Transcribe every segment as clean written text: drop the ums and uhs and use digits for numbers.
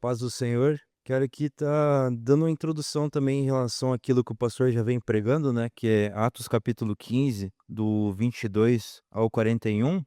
paz do Senhor. Quero aqui estar dando uma introdução também em relação àquilo que o pastor já vem pregando, né, que é Atos capítulo 15, do 22 ao 41.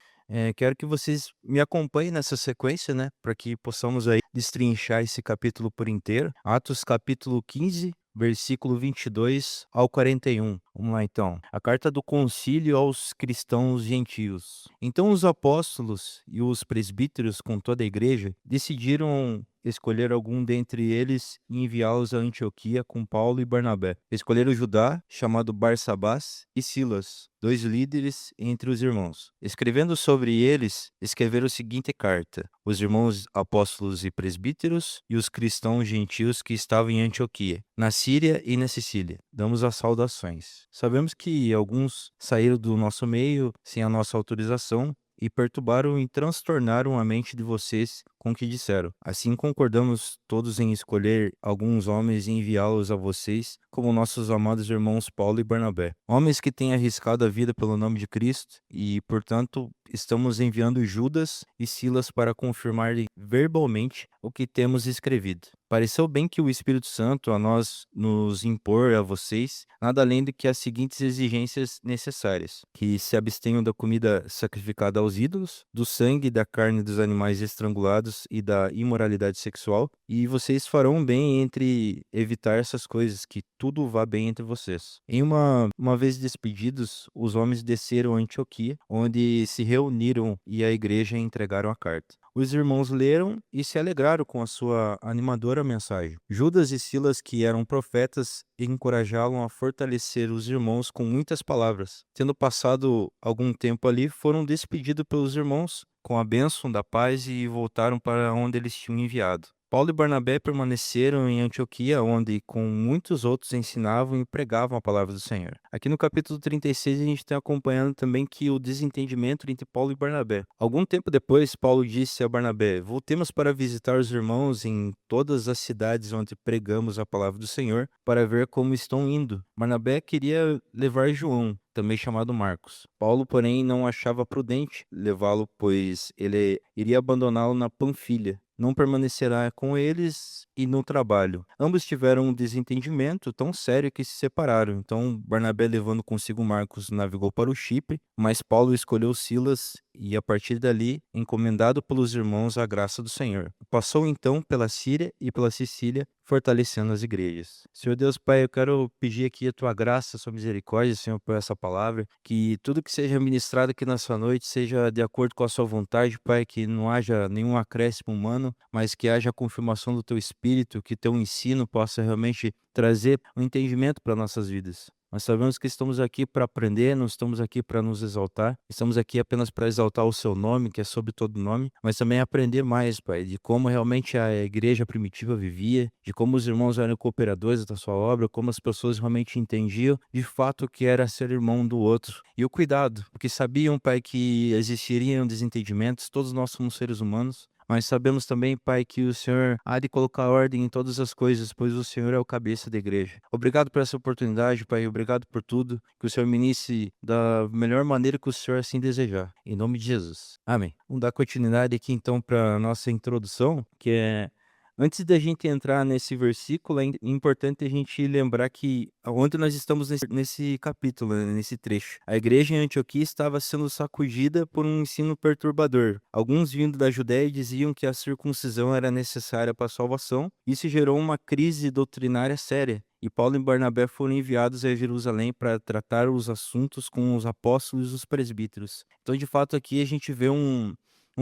Quero que vocês me acompanhem nessa sequência, né, para que possamos aí destrinchar esse capítulo por inteiro. Atos capítulo 15, versículo 22 ao 41. Vamos lá então. A carta do concílio aos cristãos gentios. Então os apóstolos e os presbíteros com toda a igreja decidiram escolher algum dentre eles e enviá-los a Antioquia com Paulo e Barnabé. Escolheram Judá, chamado Barsabás, e Silas, dois líderes entre os irmãos. Escrevendo sobre eles, escreveram a seguinte carta: os irmãos apóstolos e presbíteros e os cristãos gentios que estavam em Antioquia, na Síria e na Sicília. Damos as saudações. Sabemos que alguns saíram do nosso meio sem a nossa autorização e perturbaram e transtornaram a mente de vocês com o que disseram. Assim concordamos todos em escolher alguns homens e enviá-los a vocês como nossos amados irmãos Paulo e Barnabé. Homens que têm arriscado a vida pelo nome de Cristo e, portanto, estamos enviando Judas e Silas para confirmar verbalmente o que temos escrevido. Pareceu bem que o Espírito Santo a nós nos impor a vocês nada além do que as seguintes exigências necessárias: que se abstenham da comida sacrificada aos ídolos, do sangue e da carne dos animais estrangulados e da imoralidade sexual, e vocês farão bem entre evitar essas coisas, que tudo vá bem entre vocês. Uma vez despedidos, os homens desceram a Antioquia, onde se reuniram e a igreja entregaram a carta. Os irmãos leram e se alegraram com a sua animadora mensagem. Judas e Silas, que eram profetas, encorajaram a fortalecer os irmãos com muitas palavras. Tendo passado algum tempo ali, foram despedidos pelos irmãos com a bênção da paz e voltaram para onde eles tinham enviado. Paulo e Barnabé permaneceram em Antioquia, onde com muitos outros ensinavam e pregavam a palavra do Senhor. Aqui no capítulo 36 a gente está acompanhando também que o desentendimento entre Paulo e Barnabé. Algum tempo depois, Paulo disse a Barnabé: voltemos para visitar os irmãos em todas as cidades onde pregamos a palavra do Senhor, para ver como estão indo. Barnabé queria levar João, também chamado Marcos. Paulo, porém, não achava prudente levá-lo, pois ele iria abandoná-lo na Panfilha. Não permanecerá com eles e no trabalho. Ambos tiveram um desentendimento tão sério que se separaram. Então, Barnabé, levando consigo Marcos, navegou para o Chipre, mas Paulo escolheu Silas e, a partir dali, encomendado pelos irmãos à graça do Senhor. Passou então pela Síria e pela Sicília, fortalecendo as igrejas. Senhor Deus, Pai, eu quero pedir aqui a tua graça, a sua misericórdia, Senhor, por essa palavra, que tudo que seja ministrado aqui nessa noite seja de acordo com a sua vontade, Pai, que não haja nenhum acréscimo humano, mas que haja a confirmação do teu Espírito, que teu ensino possa realmente trazer um entendimento para nossas vidas. Nós sabemos que estamos aqui para aprender, não estamos aqui para nos exaltar, estamos aqui apenas para exaltar o seu nome, que é sobre todo nome, mas também aprender mais, Pai, de como realmente a igreja primitiva vivia, de como os irmãos eram cooperadores da sua obra, como as pessoas realmente entendiam de fato o que era ser irmão do outro. E o cuidado, porque sabiam, Pai, que existiriam desentendimentos, todos nós somos seres humanos, mas sabemos também, Pai, que o Senhor há de colocar ordem em todas as coisas, pois o Senhor é o cabeça da igreja. Obrigado por essa oportunidade, Pai, obrigado por tudo, que o Senhor ministre da melhor maneira que o Senhor assim desejar. Em nome de Jesus. Amém. Vamos dar continuidade aqui então para a nossa introdução, que é: antes da gente entrar nesse versículo, é importante a gente lembrar que onde nós estamos nesse capítulo, né, nesse trecho. A igreja em Antioquia estava sendo sacudida por um ensino perturbador. Alguns vindo da Judéia diziam que a circuncisão era necessária para a salvação. Isso gerou uma crise doutrinária séria. E Paulo e Barnabé foram enviados a Jerusalém para tratar os assuntos com os apóstolos e os presbíteros. Então, de fato, aqui a gente vê um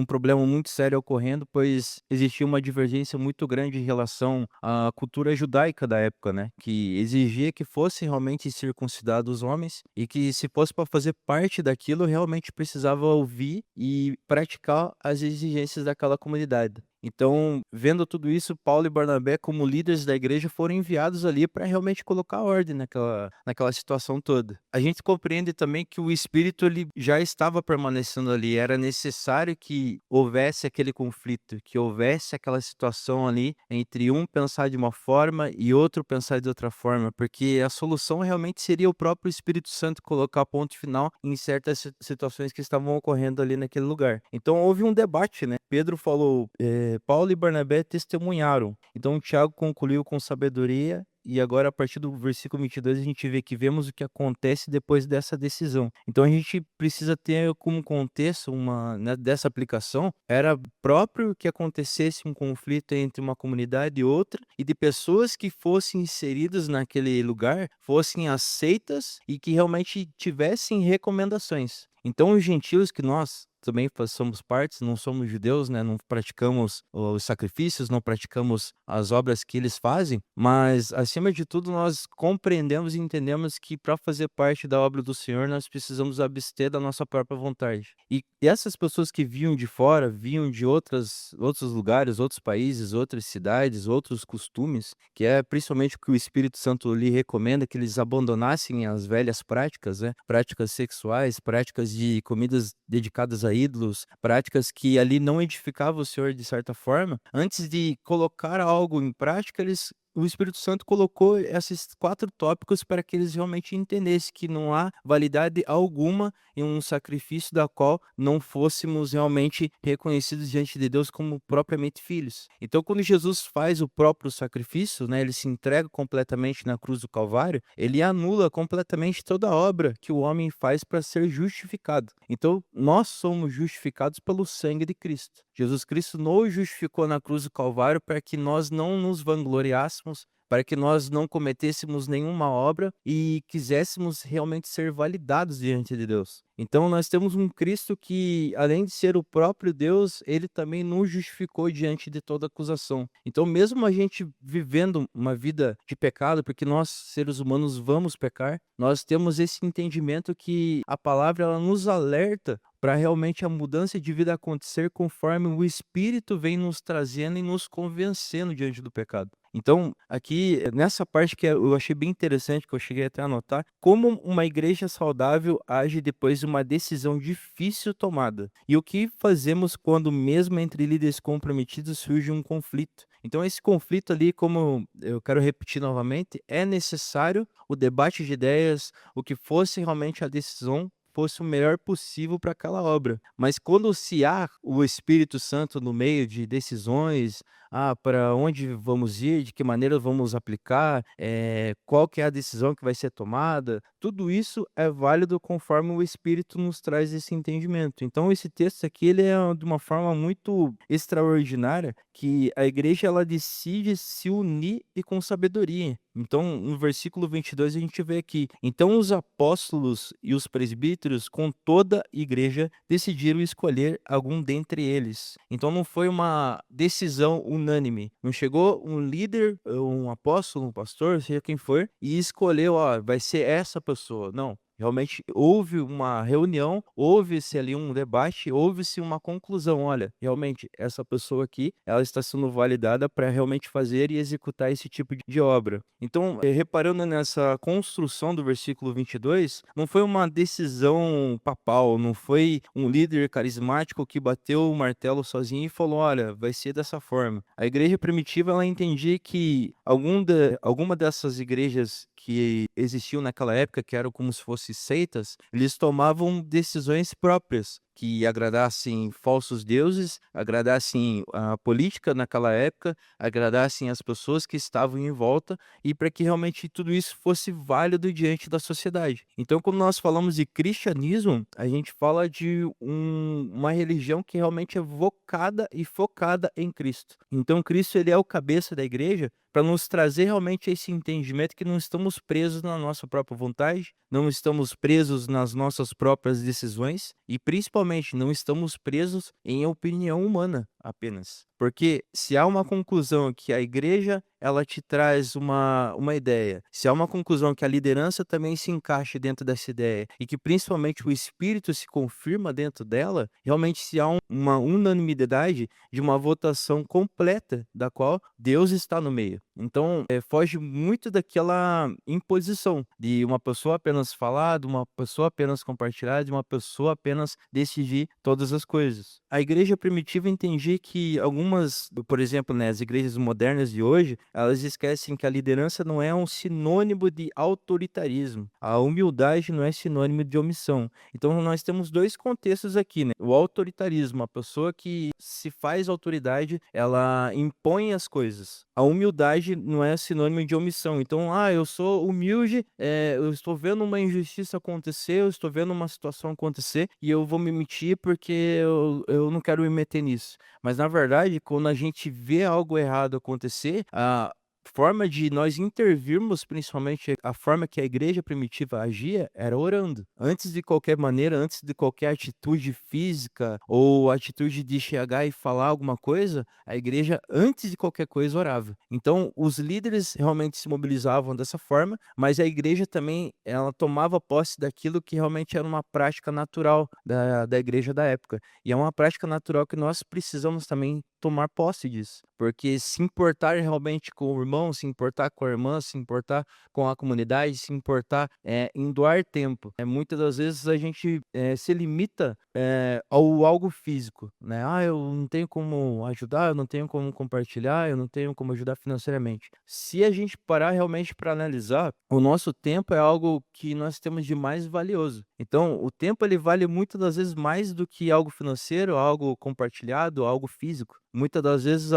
problema muito sério ocorrendo, pois existia uma divergência muito grande em relação à cultura judaica da época, né? Que exigia que fosse realmente circuncidados os homens e que, se fosse para fazer parte daquilo, realmente precisava ouvir e praticar as exigências daquela comunidade. Então, vendo tudo isso, Paulo e Barnabé, como líderes da igreja, foram enviados ali para realmente colocar ordem naquela situação toda. A gente compreende também que o Espírito ele já estava permanecendo ali, era necessário que houvesse aquele conflito, que houvesse aquela situação ali entre um pensar de uma forma e outro pensar de outra forma, porque a solução realmente seria o próprio Espírito Santo colocar ponto final em certas situações que estavam ocorrendo ali naquele lugar. Então houve um debate, né? Pedro falou: Paulo e Barnabé testemunharam. Então Tiago concluiu com sabedoria e agora a partir do versículo 22 a gente vê que vemos o que acontece depois dessa decisão. Então a gente precisa ter como contexto né, dessa aplicação, era próprio que acontecesse um conflito entre uma comunidade e outra e de pessoas que fossem inseridas naquele lugar, fossem aceitas e que realmente tivessem recomendações. Então os gentios que nós também somos partes, não somos judeus, né, não praticamos os sacrifícios, não praticamos as obras que eles fazem, mas acima de tudo nós compreendemos e entendemos que para fazer parte da obra do Senhor nós precisamos abster da nossa própria vontade. E essas pessoas que vinham de fora, vinham de outros lugares, outros países, outras cidades, outros costumes, que é principalmente o que o Espírito Santo lhe recomenda, que eles abandonassem as velhas práticas, né, práticas sexuais, práticas de comidas dedicadas a ídolos, práticas que ali não edificavam o Senhor de certa forma, antes de colocar algo em prática, o Espírito Santo colocou esses 4 tópicos para que eles realmente entendessem que não há validade alguma em um sacrifício da qual não fôssemos realmente reconhecidos diante de Deus como propriamente filhos. Então, quando Jesus faz o próprio sacrifício, né, ele se entrega completamente na cruz do Calvário, ele anula completamente toda a obra que o homem faz para ser justificado. Então, nós somos justificados pelo sangue de Cristo. Jesus Cristo nos justificou na cruz do Calvário para que nós não nos vangloriássemos, para que nós não cometêssemos nenhuma obra e quiséssemos realmente ser validados diante de Deus. Então nós temos um Cristo que, além de ser o próprio Deus, ele também nos justificou diante de toda acusação. Então, mesmo a gente vivendo uma vida de pecado, porque nós, seres humanos, vamos pecar, nós temos esse entendimento que a palavra ela nos alerta para realmente a mudança de vida acontecer conforme o Espírito vem nos trazendo e nos convencendo diante do pecado. Então, aqui, nessa parte que eu achei bem interessante, que eu cheguei até a anotar, como uma igreja saudável age depois de uma decisão difícil tomada. E o que fazemos quando, mesmo entre líderes comprometidos, surge um conflito. Então, esse conflito ali, como eu quero repetir novamente, é necessário o debate de ideias, o que fosse realmente a decisão fosse o melhor possível para aquela obra. Mas quando se há o Espírito Santo no meio de decisões, para onde vamos ir, de que maneira vamos aplicar, qual que é a decisão que vai ser tomada, tudo isso é válido conforme o Espírito nos traz esse entendimento. Então esse texto aqui ele é de uma forma muito extraordinária que a igreja ela decide se unir e com sabedoria. Então, no versículo 22 a gente vê aqui: então os apóstolos e os presbíteros com toda a igreja decidiram escolher algum dentre eles. Então não foi uma decisão unânime. Não chegou um líder, um apóstolo, um pastor, seja quem for, e escolheu, ó, vai ser essa pessoa. Não. Realmente houve uma reunião, houve-se ali um debate, houve-se uma conclusão. Olha, realmente, essa pessoa aqui, ela está sendo validada para realmente fazer e executar esse tipo de obra. Então, reparando nessa construção do versículo 22, não foi uma decisão papal, não foi um líder carismático que bateu o martelo sozinho e falou, olha, vai ser dessa forma. A igreja primitiva, ela entendia que alguma dessas igrejas que existiam naquela época, que eram como se fossem seitas, eles tomavam decisões próprias que agradassem falsos deuses, agradassem a política naquela época, agradassem as pessoas que estavam em volta e para que realmente tudo isso fosse válido diante da sociedade. Então, quando nós falamos de cristianismo, a gente fala de uma religião que realmente é vocada e focada em Cristo. Então, Cristo ele é o cabeça da igreja para nos trazer realmente esse entendimento que não estamos presos na nossa própria vontade, não estamos presos nas nossas próprias decisões e principalmente não estamos presos em opinião humana apenas. Porque se há uma conclusão que a igreja ela te traz uma ideia, se há uma conclusão que a liderança também se encaixe dentro dessa ideia e que principalmente o espírito se confirma dentro dela, realmente se há uma unanimidade de uma votação completa da qual Deus está no meio. Então, foge muito daquela imposição de uma pessoa apenas falar, de uma pessoa apenas compartilhar, de uma pessoa apenas decidir todas as coisas. A igreja primitiva entendia hoje que algumas, por exemplo, né, as igrejas modernas de hoje, elas esquecem que a liderança não é um sinônimo de autoritarismo. A humildade não é sinônimo de omissão. Então nós temos 2 contextos aqui, né, o autoritarismo, a pessoa que se faz autoridade, ela impõe as coisas. A humildade não é sinônimo de omissão. Então, eu sou humilde, eu estou vendo uma injustiça acontecer, eu estou vendo uma situação acontecer e eu vou me omitir porque eu não quero me meter nisso. Mas na verdade, quando a gente vê algo errado acontecer, a forma de nós intervirmos, principalmente a forma que a igreja primitiva agia, era orando. Antes de qualquer maneira, antes de qualquer atitude física ou atitude de chegar e falar alguma coisa, a igreja, antes de qualquer coisa, orava. Então, os líderes realmente se mobilizavam dessa forma, mas a igreja também, ela tomava posse daquilo que realmente era uma prática natural da igreja da época. E é uma prática natural que nós precisamos também tomar posse disso, porque se importar realmente com o irmão, se importar com a irmã, se importar com a comunidade, se importar, em doar tempo. Muitas das vezes a gente, se limita, ao algo físico, né. "Ah, eu não tenho como ajudar, eu não tenho como compartilhar, eu não tenho como ajudar financeiramente". Se a gente parar realmente para analisar, o nosso tempo é algo que nós temos de mais valioso. Então, o tempo ele vale muitas das vezes mais do que algo financeiro, algo compartilhado, algo físico. Muitas das vezes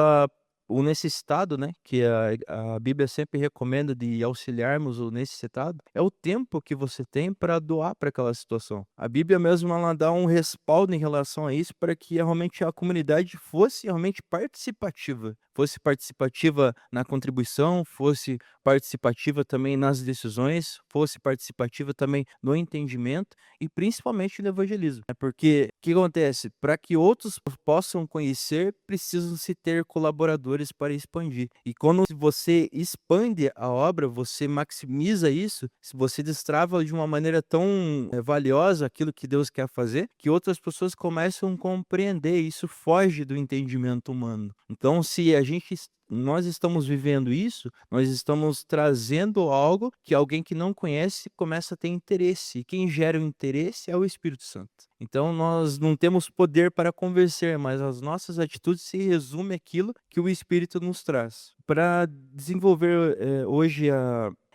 o necessitado, né, que a Bíblia sempre recomenda de auxiliarmos o necessitado, é o tempo que você tem para doar para aquela situação. A Bíblia mesmo ela dá um respaldo em relação a isso para que realmente a comunidade fosse participativa na contribuição, fosse participativa também nas decisões, fosse participativa também no entendimento e principalmente no evangelismo. É porque o que acontece? Para que outros possam conhecer, precisam se ter colaboradores para expandir. E quando você expande a obra, você maximiza isso, se você destrava de uma maneira tão valiosa aquilo que Deus quer fazer, que outras pessoas começam a compreender. Isso foge do entendimento humano. Então, se a gente nós estamos vivendo isso, nós estamos trazendo algo que alguém que não conhece começa a ter interesse, e quem gera o interesse é o Espírito Santo. Então nós não temos poder para convencer, mas as nossas atitudes se resume àquilo que o Espírito nos traz. Para desenvolver, hoje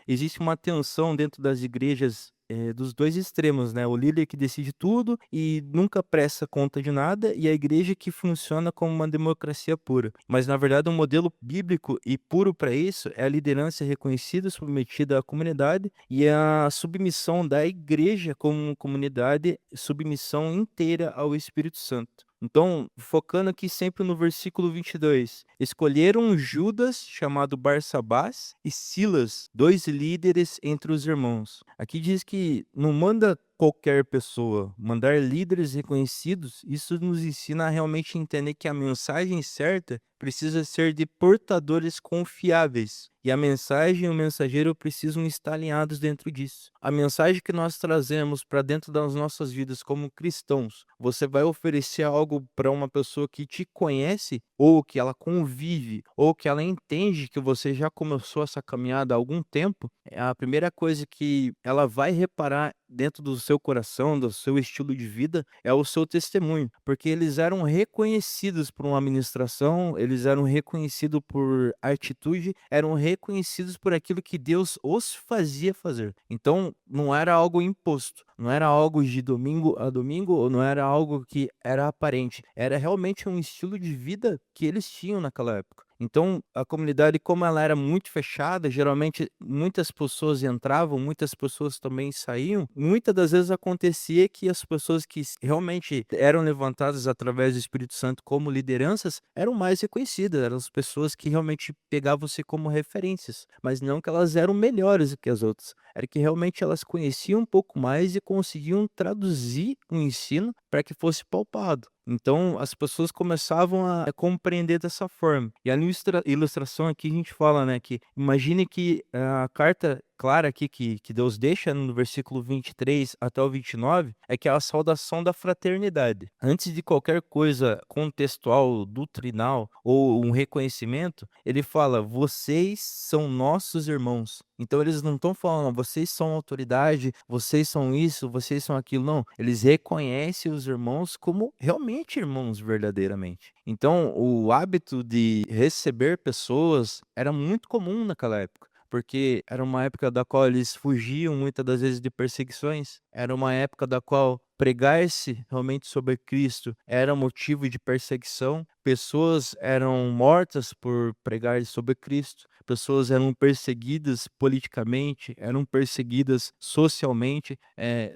existe uma tensão dentro das igrejas, dos 2 extremos, né, o líder que decide tudo e nunca presta conta de nada, e a igreja que funciona como uma democracia pura. Mas na verdade um modelo bíblico e puro para isso é a liderança reconhecida, submetida à comunidade e a submissão da igreja como comunidade, submissão inteira ao Espírito Santo. Então, focando aqui sempre no versículo 22, escolheram Judas, chamado Barsabás, e Silas, 2 líderes entre os irmãos. Aqui diz que não manda qualquer pessoa, mandar líderes reconhecidos, isso nos ensina a realmente entender que a mensagem certa precisa ser de portadores confiáveis. E a mensagem e o mensageiro precisam estar alinhados dentro disso. A mensagem que nós trazemos para dentro das nossas vidas como cristãos, você vai oferecer algo para uma pessoa que te conhece, ou que ela convive, ou que ela entende que você já começou essa caminhada há algum tempo, a primeira coisa que ela vai reparar dentro do seu coração, do seu estilo de vida, é o seu testemunho, porque eles eram reconhecidos por uma ministração, eles eram reconhecidos por atitude, eram reconhecidos por aquilo que Deus os fazia fazer. Então, não era algo imposto, não era algo de domingo a domingo, ou não era algo que era aparente, era realmente um estilo de vida que eles tinham naquela época. Então, a comunidade, como ela era muito fechada, geralmente muitas pessoas entravam, muitas pessoas também saíam. Muitas das vezes acontecia que as pessoas que realmente eram levantadas através do Espírito Santo como lideranças eram mais reconhecidas, eram as pessoas que realmente pegavam-se como referências, mas não que elas eram melhores do que as outras, era que realmente elas conheciam um pouco mais e conseguiam traduzir o ensino para que fosse palpado. Então, as pessoas começavam a compreender dessa forma. E a ilustração aqui a gente fala, né, que imagine que a carta clara aqui que Deus deixa no versículo 23 até o 29 é que é a saudação da fraternidade. Antes de qualquer coisa contextual, doutrinal ou um reconhecimento, ele fala: vocês são nossos irmãos. Então eles não estão falando, vocês são autoridade, vocês são isso, vocês são aquilo. Não, eles reconhecem os irmãos como realmente irmãos verdadeiramente. Então o hábito de receber pessoas era muito comum naquela época. Porque era uma época da qual eles fugiam muitas das vezes de perseguições, era uma época da qual pregar-se realmente sobre Cristo era motivo de perseguição, pessoas eram mortas por pregar sobre Cristo, pessoas eram perseguidas politicamente, eram perseguidas socialmente.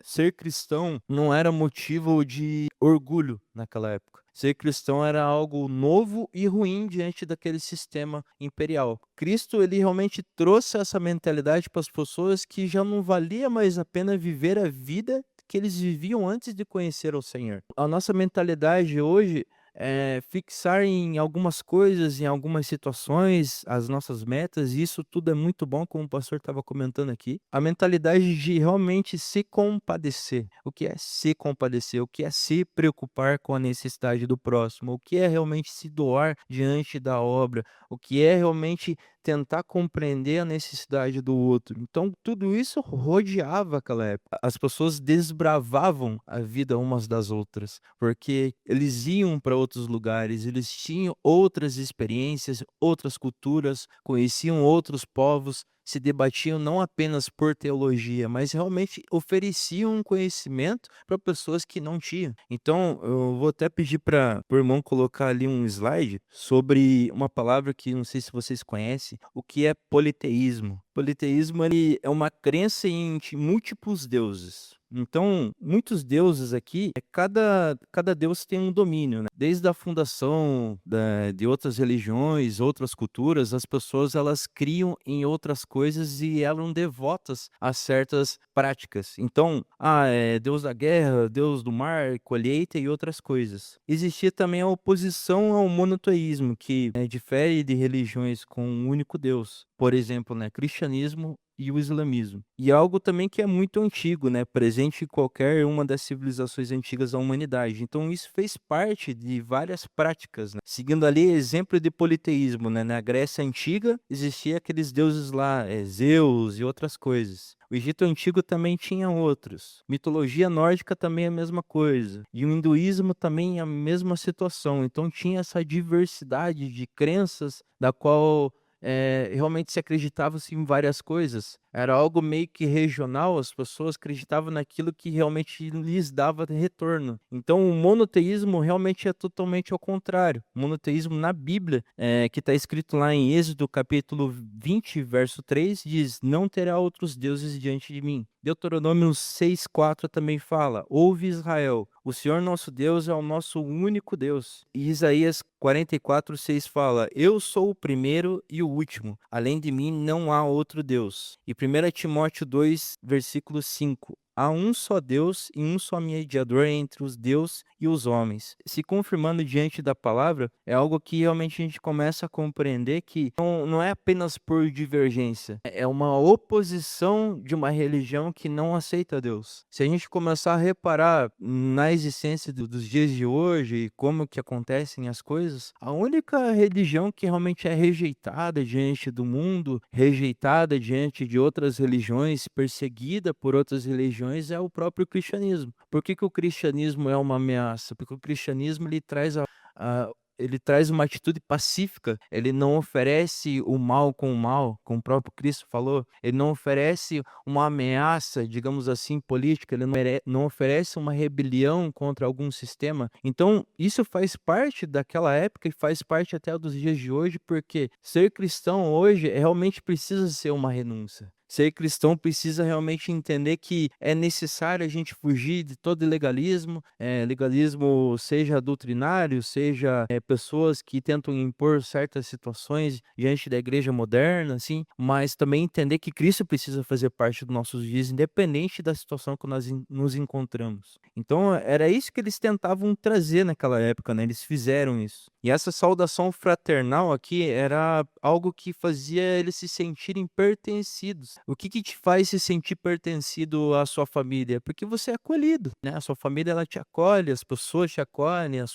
Ser cristão não era motivo de orgulho naquela época. Ser cristão era algo novo e ruim diante daquele sistema imperial. Cristo, ele realmente trouxe essa mentalidade para as pessoas que já não valia mais a pena viver a vida que eles viviam antes de conhecer o Senhor. A nossa mentalidade hoje é fixar em algumas coisas, em algumas situações, as nossas metas, e isso tudo é muito bom, como o pastor estava comentando aqui. A mentalidade de realmente se compadecer. O que é se compadecer? O que é se preocupar com a necessidade do próximo? O que é realmente se doar diante da obra? O que é realmente tentar compreender a necessidade do outro? Então, tudo isso rodeava aquela época. As pessoas desbravavam a vida umas das outras, porque eles iam para outros lugares, eles tinham outras experiências, outras culturas, conheciam outros povos, se debatiam não apenas por teologia, mas realmente ofereciam um conhecimento para pessoas que não tinham. Então, eu vou até pedir para o irmão colocar ali um slide sobre uma palavra que não sei se vocês conhecem, o que é politeísmo. Politeísmo, ele é uma crença em múltiplos deuses. Então, muitos deuses aqui, cada deus tem um domínio, né? Desde a fundação de outras religiões, outras culturas, as pessoas elas criam em outras coisas e eram devotas a certas práticas. Então, é deus da guerra, deus do mar, colheita e outras coisas. Existia também a oposição ao monoteísmo, que difere de religiões com um único Deus. Por exemplo, né, cristianismo e o islamismo. E algo também que é muito antigo, né, presente em qualquer uma das civilizações antigas da humanidade. Então isso fez parte de várias práticas, né? Seguindo ali exemplo de politeísmo, né, na Grécia Antiga existia aqueles deuses lá, Zeus e outras coisas. O Egito Antigo também tinha outros. Mitologia nórdica também é a mesma coisa. E o hinduísmo também é a mesma situação. Então tinha essa diversidade de crenças da qual realmente se acreditava-se em várias coisas. Era algo meio que regional, as pessoas acreditavam naquilo que realmente lhes dava retorno. Então, o monoteísmo realmente é totalmente ao contrário. O monoteísmo na Bíblia, que está escrito lá em Êxodo capítulo 20, verso 3, diz: não terá outros deuses diante de mim. Deuteronômio 6,4 também fala: ouve Israel, o Senhor nosso Deus é o nosso único Deus. E Isaías 44,6 fala: eu sou o primeiro e o último, além de mim não há outro Deus. E 1 Timóteo 2, versículo 5: há um só Deus e um só mediador entre os Deus e os homens. Se confirmando diante da palavra, é algo que realmente a gente começa a compreender que não é apenas por divergência, é uma oposição de uma religião que não aceita Deus. Se a gente começar a reparar na existência dos dias de hoje e como que acontecem as coisas, a única religião que realmente é rejeitada diante do mundo, rejeitada diante de outras religiões, perseguida por outras religiões, é o próprio cristianismo. Por que o cristianismo é uma ameaça? Porque o cristianismo ele traz uma atitude pacífica, ele não oferece o mal com o mal, como o próprio Cristo falou, ele não oferece uma ameaça, digamos assim, política, ele não oferece uma rebelião contra algum sistema. Então, isso faz parte daquela época e faz parte até dos dias de hoje, porque ser cristão hoje realmente precisa ser uma renúncia. Ser cristão precisa realmente entender que é necessário a gente fugir de todo legalismo, legalismo seja doutrinário, seja pessoas que tentam impor certas situações diante da igreja moderna, assim, mas também entender que Cristo precisa fazer parte dos nossos dias, independente da situação que nós nos encontramos. Então, era isso que eles tentavam trazer naquela época, né? Eles fizeram isso. E essa saudação fraternal aqui era algo que fazia eles se sentirem pertencidos O que te faz se sentir pertencido à sua família? Porque você é acolhido, né, a sua família ela te acolhe, as pessoas te acolhem,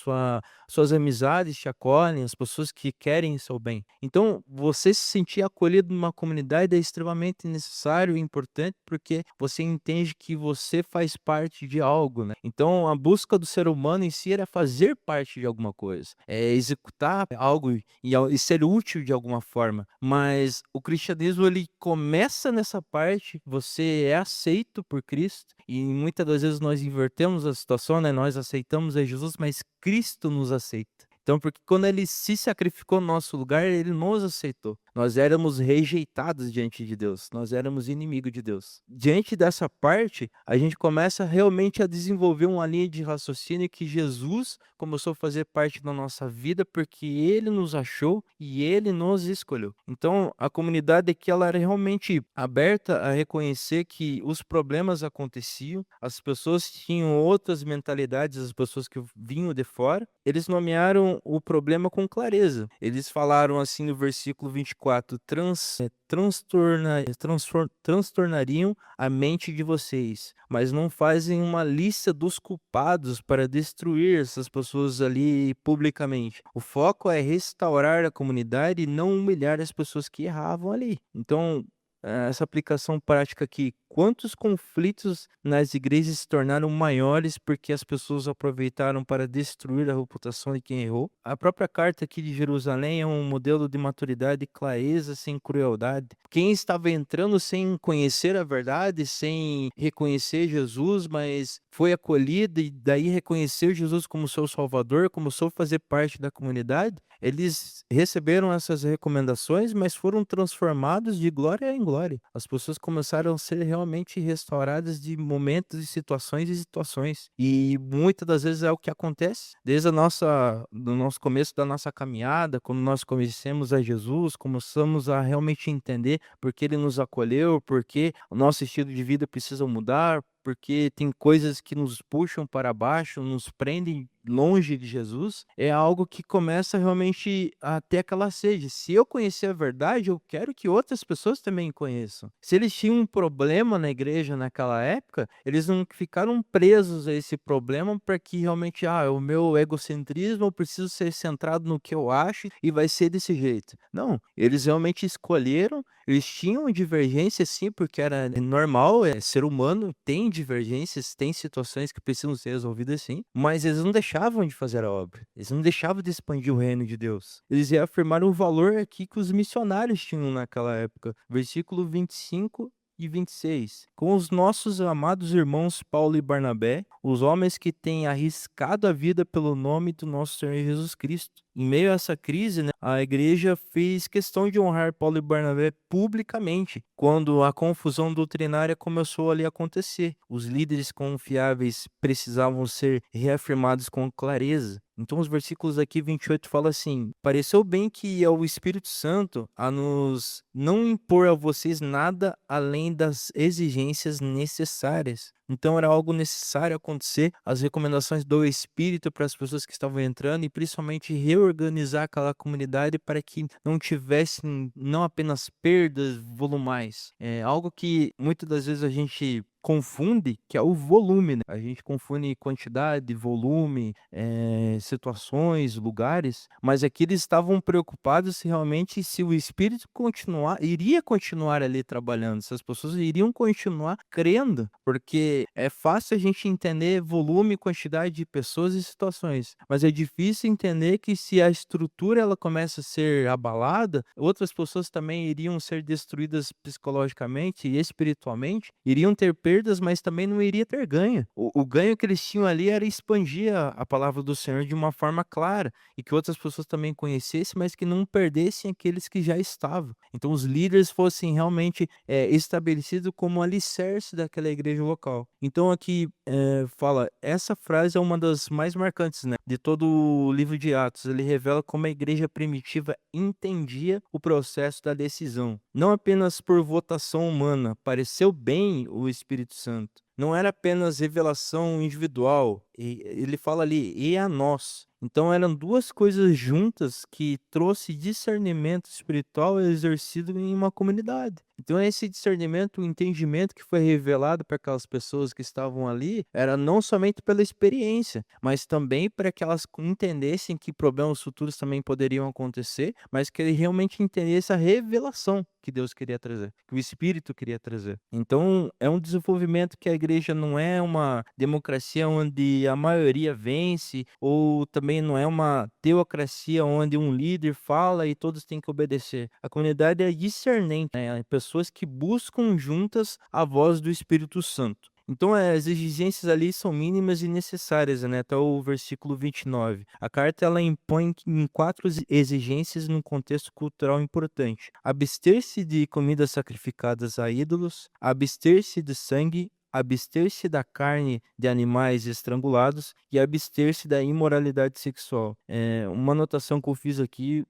suas amizades te acolhem, as pessoas que querem o seu bem. Então, você se sentir acolhido numa comunidade é extremamente necessário e importante, porque você entende que você faz parte de algo, né. Então, a busca do ser humano em si era fazer parte de alguma coisa, é executar algo e ser útil de alguma forma. Mas o cristianismo ele começa nessa parte, você é aceito por Cristo, e muitas das vezes nós invertemos a situação, né, nós aceitamos a Jesus, mas Cristo nos aceita. Então, porque quando ele se sacrificou no nosso lugar, ele nos aceitou. Nós éramos rejeitados diante de Deus, nós éramos inimigo de Deus. Diante dessa parte, a gente começa realmente a desenvolver uma linha de raciocínio que Jesus começou a fazer parte da nossa vida, porque ele nos achou e ele nos escolheu. Então, a comunidade aqui ela era realmente aberta a reconhecer que os problemas aconteciam, as pessoas tinham outras mentalidades, as pessoas que vinham de fora. Eles nomearam o problema com clareza. Eles falaram assim no versículo 24: transtornariam a mente de vocês, mas não fazem uma lista dos culpados para destruir essas pessoas ali publicamente. O foco é restaurar a comunidade e não humilhar as pessoas que erravam ali. Então, essa aplicação prática aqui, quantos conflitos nas igrejas se tornaram maiores porque as pessoas aproveitaram para destruir a reputação de quem errou? A própria carta aqui de Jerusalém é um modelo de maturidade e clareza sem crueldade. Quem estava entrando sem conhecer a verdade, sem reconhecer Jesus, mas foi acolhido e daí reconheceu Jesus como seu Salvador, começou a fazer parte da comunidade, eles receberam essas recomendações, mas foram transformados de glória em glória. As pessoas começaram a ser realmente restauradas de momentos e situações. E muitas das vezes é o que acontece desde do nosso começo da nossa caminhada, quando nós conhecemos a Jesus, começamos a realmente entender por que ele nos acolheu, por que o nosso estilo de vida precisa mudar, porque tem coisas que nos puxam para baixo, nos prendem longe de Jesus, é algo que começa realmente a ter aquela sede. Se eu conhecer a verdade, eu quero que outras pessoas também conheçam. Se eles tinham um problema na igreja naquela época, eles não ficaram presos a esse problema para que realmente, o meu egocentrismo, eu preciso ser centrado no que eu acho e vai ser desse jeito. Não, eles realmente escolheram, eles tinham divergência sim, porque era normal, é ser humano, tem divergências, tem situações que precisam ser resolvidas sim, mas eles não deixavam de fazer a obra, eles não deixavam de expandir o reino de Deus. Eles reafirmaram o valor aqui que os missionários tinham naquela época. Versículo 25 e 26. Com os nossos amados irmãos Paulo e Barnabé, os homens que têm arriscado a vida pelo nome do nosso Senhor Jesus Cristo. Em meio a essa crise, né, a igreja fez questão de honrar Paulo e Barnabé publicamente, quando a confusão doutrinária começou ali a acontecer. Os líderes confiáveis precisavam ser reafirmados com clareza. Então os versículos aqui 28 fala assim: pareceu bem que é o Espírito Santo a nos não impor a vocês nada além das exigências necessárias. Então era algo necessário acontecer, as recomendações do Espírito para as pessoas que estavam entrando e principalmente reorganizar aquela comunidade para que não tivessem não apenas perdas volumais. É algo que muitas das vezes a gente confunde, que é o volume, né? A gente confunde quantidade, volume, situações, lugares, mas aqui eles estavam preocupados se realmente se o Espírito iria continuar ali trabalhando, se as pessoas iriam continuar crendo, porque é fácil a gente entender volume, quantidade de pessoas e situações, mas é difícil entender que se a estrutura ela começa a ser abalada, outras pessoas também iriam ser destruídas psicologicamente e espiritualmente, iriam ter perdas, mas também não iria ter ganho. O ganho que eles tinham ali era expandir a palavra do Senhor de uma forma clara e que outras pessoas também conhecessem, mas que não perdessem aqueles que já estavam. Então os líderes fossem realmente estabelecidos como alicerce daquela igreja local. Então aqui fala, essa frase é uma das mais marcantes, né, de todo o livro de Atos. Ele revela como a igreja primitiva entendia o processo da decisão. Não apenas por votação humana, pareceu bem o Espírito Santo. Não era apenas revelação individual, e ele fala ali, e a nós. Então eram duas coisas juntas que trouxe discernimento espiritual exercido em uma comunidade. Então esse discernimento, o entendimento que foi revelado para aquelas pessoas que estavam ali, era não somente pela experiência, mas também para que elas entendessem que problemas futuros também poderiam acontecer, mas que ele realmente entendesse a revelação que Deus queria trazer, que o Espírito queria trazer. Então, é um desenvolvimento que a igreja não é uma democracia onde a maioria vence, ou também não é uma teocracia onde um líder fala e todos têm que obedecer. A comunidade é discernente, né? Pessoas que buscam juntas a voz do Espírito Santo. Então, as exigências ali são mínimas e necessárias, né, até o versículo 29. A carta ela impõe em 4 exigências num contexto cultural importante: abster-se de comidas sacrificadas a ídolos, abster-se de sangue, abster-se da carne de animais estrangulados e abster-se da imoralidade sexual. Uma anotação que eu fiz aqui,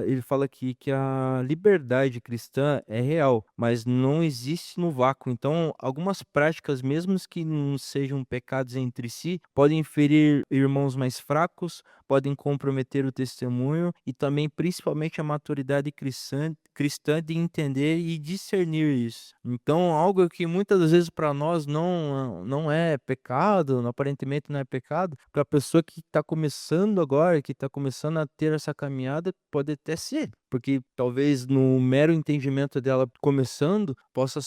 ele fala aqui que a liberdade cristã é real, mas não existe no vácuo. Então, algumas práticas, mesmo que não sejam pecados entre si, podem ferir irmãos mais fracos, podem comprometer o testemunho e também, principalmente, a maturidade cristã de entender e discernir isso. Então, algo que muitas das vezes para nós não é pecado, aparentemente não é pecado, para a pessoa que está começando agora, que está começando a ter essa caminhada, pode até ser, porque talvez no mero entendimento dela começando, possa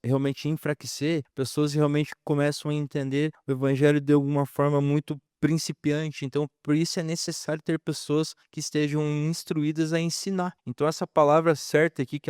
realmente enfraquecer, pessoas realmente começam a entender o evangelho de alguma forma muito principiante, então por isso é necessário ter pessoas que estejam instruídas a ensinar. Então essa palavra certa aqui que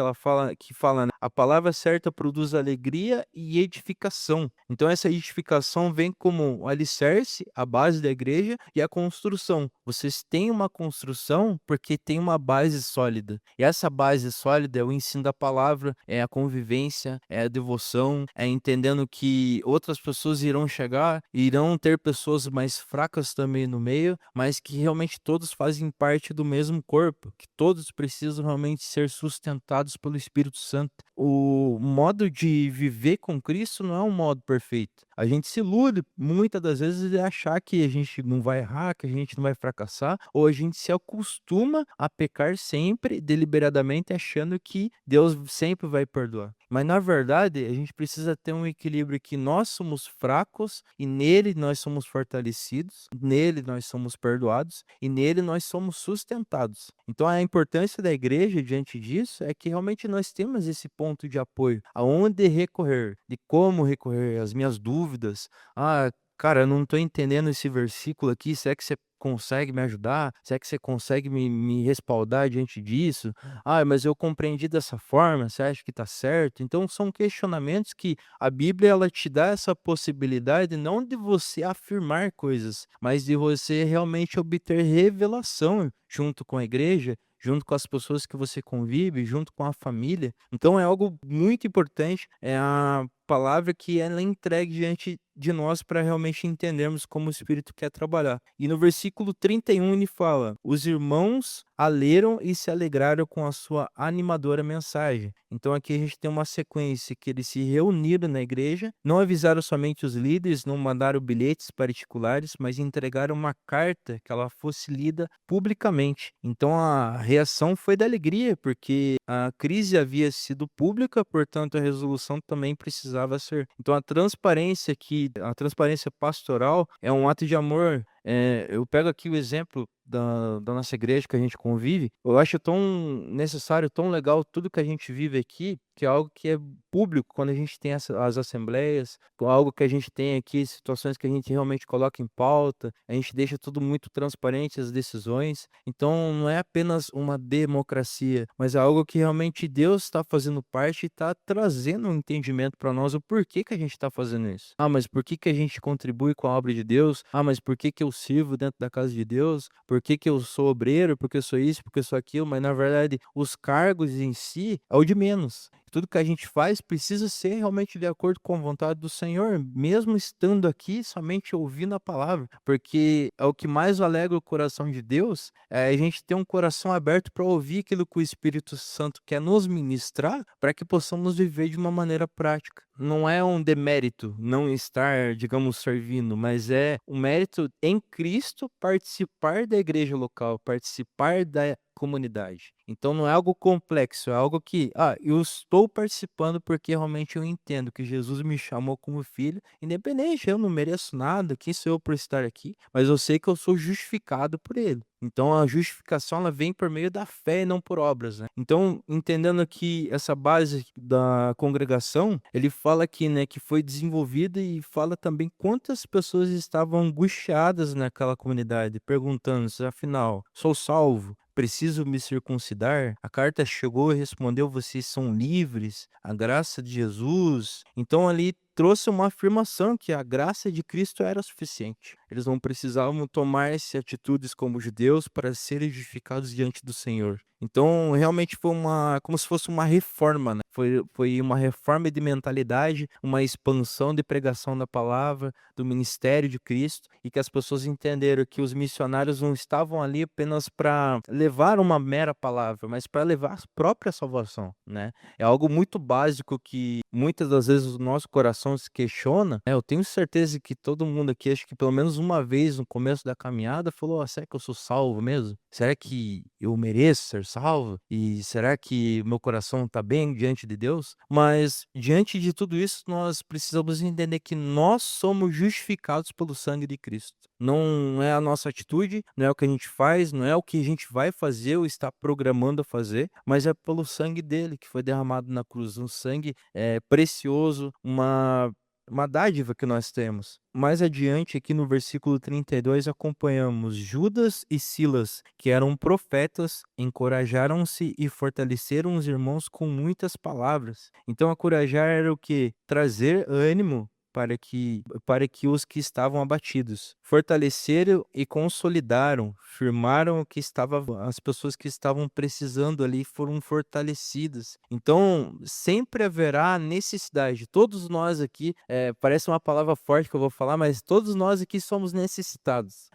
fala, né, a palavra certa produz alegria e edificação. Então essa edificação vem como o alicerce, a base da igreja e a construção. Vocês têm uma construção porque tem uma base sólida. E essa base sólida é o ensino da palavra, é a convivência, é a devoção, é entendendo que outras pessoas irão chegar, irão ter pessoas mais fracas também no meio, mas que realmente todos fazem parte do mesmo corpo, que todos precisam realmente ser sustentados pelo Espírito Santo. O modo de viver com Cristo não é um modo perfeito. A gente se ilude muitas das vezes de achar que a gente não vai errar, que a gente não vai fracassar, ou a gente se acostuma a pecar sempre, deliberadamente, achando que Deus sempre vai perdoar. Mas na verdade, a gente precisa ter um equilíbrio que nós somos fracos e nele nós somos fortalecidos, nele nós somos perdoados e nele nós somos sustentados. Então a importância da igreja diante disso é que realmente nós temos esse ponto de apoio, aonde recorrer, de como recorrer, as minhas dúvidas. Ah, cara, eu não estou entendendo esse versículo aqui, será que você consegue me ajudar? Será que você consegue me respaldar diante disso? Ah, mas eu compreendi dessa forma, você acha que está certo? Então são questionamentos que a Bíblia ela te dá essa possibilidade não de você afirmar coisas, mas de você realmente obter revelação junto com a igreja, junto com as pessoas que você convive, junto com a família. Então é algo muito importante, é a palavra que ela é entregue diante de nós para realmente entendermos como o Espírito quer trabalhar. E no versículo 31 ele fala: os irmãos a leram e se alegraram com a sua animadora mensagem. Então aqui a gente tem uma sequência que eles se reuniram na igreja, não avisaram somente os líderes, não mandaram bilhetes particulares, mas entregaram uma carta que ela fosse lida publicamente. Então a reação foi da alegria, porque a crise havia sido pública, portanto a resolução também precisava ser. Então a transparência pastoral é um ato de amor. Eu pego aqui o exemplo da nossa igreja que a gente convive, eu acho tão necessário, tão legal tudo que a gente vive aqui, que é algo que é público, quando a gente tem as assembleias, algo que a gente tem aqui, situações que a gente realmente coloca em pauta, a gente deixa tudo muito transparente, as decisões. Então não é apenas uma democracia, mas é algo que realmente Deus está fazendo parte e está trazendo um entendimento para nós o porquê que a gente está fazendo isso. Ah, mas por que que a gente contribui com a obra de Deus? Ah, mas por que que eu sirvo dentro da casa de Deus? Por que que eu sou obreiro? Porque eu sou isso, porque eu sou aquilo? Mas na verdade, os cargos em si é o de menos. Tudo que a gente faz precisa ser realmente de acordo com a vontade do Senhor, mesmo estando aqui somente ouvindo a palavra, porque é o que mais alegra o coração de Deus, é a gente ter um coração aberto para ouvir aquilo que o Espírito Santo quer nos ministrar, para que possamos viver de uma maneira prática. Não é um demérito não estar, digamos, servindo, mas é um mérito em Cristo participar da igreja local, participar comunidade. Então não é algo complexo, é algo que, eu estou participando porque realmente eu entendo que Jesus me chamou como filho, independente, eu não mereço nada, quem sou eu por estar aqui, mas eu sei que eu sou justificado por ele. Então a justificação ela vem por meio da fé e não por obras, né. Então, entendendo aqui essa base da congregação, ele fala aqui, né, que foi desenvolvida e fala também quantas pessoas estavam angustiadas naquela comunidade, perguntando-se: "Afinal, sou salvo? Preciso me circuncidar?" A carta chegou e respondeu: "Vocês são livres, a graça de Jesus." Então ali trouxe uma afirmação que a graça de Cristo era suficiente. Eles não precisavam tomar-se atitudes como judeus para serem justificados diante do Senhor. Então, realmente foi como se fosse uma reforma, né. Foi uma reforma de mentalidade, uma expansão de pregação da palavra, do ministério de Cristo, e que as pessoas entenderam que os missionários não estavam ali apenas para levar uma mera palavra, mas para levar a própria salvação, né. É algo muito básico que muitas das vezes o nosso coração se questiona, né. Eu tenho certeza que todo mundo aqui, acho que pelo menos uma vez no começo da caminhada falou: será que eu sou salvo mesmo? Será que eu mereço ser salvo? E será que meu coração está bem diante de Deus?" Mas diante de tudo isso, nós precisamos entender que nós somos justificados pelo sangue de Cristo. Não é a nossa atitude, não é o que a gente faz, não é o que a gente vai fazer ou está programando a fazer, mas é pelo sangue dele que foi derramado na cruz, um sangue, precioso, uma dádiva que nós temos. Mais adiante, aqui no versículo 32, acompanhamos: Judas e Silas, que eram profetas, encorajaram-se e fortaleceram os irmãos com muitas palavras. Então, encorajar era o que? Trazer ânimo para que os que estavam abatidos. Fortaleceram e consolidaram, firmaram o que estava as pessoas que estavam precisando ali foram fortalecidas. Então, sempre haverá necessidade. Todos nós aqui, parece uma palavra forte que eu vou falar, mas todos nós aqui somos necessitados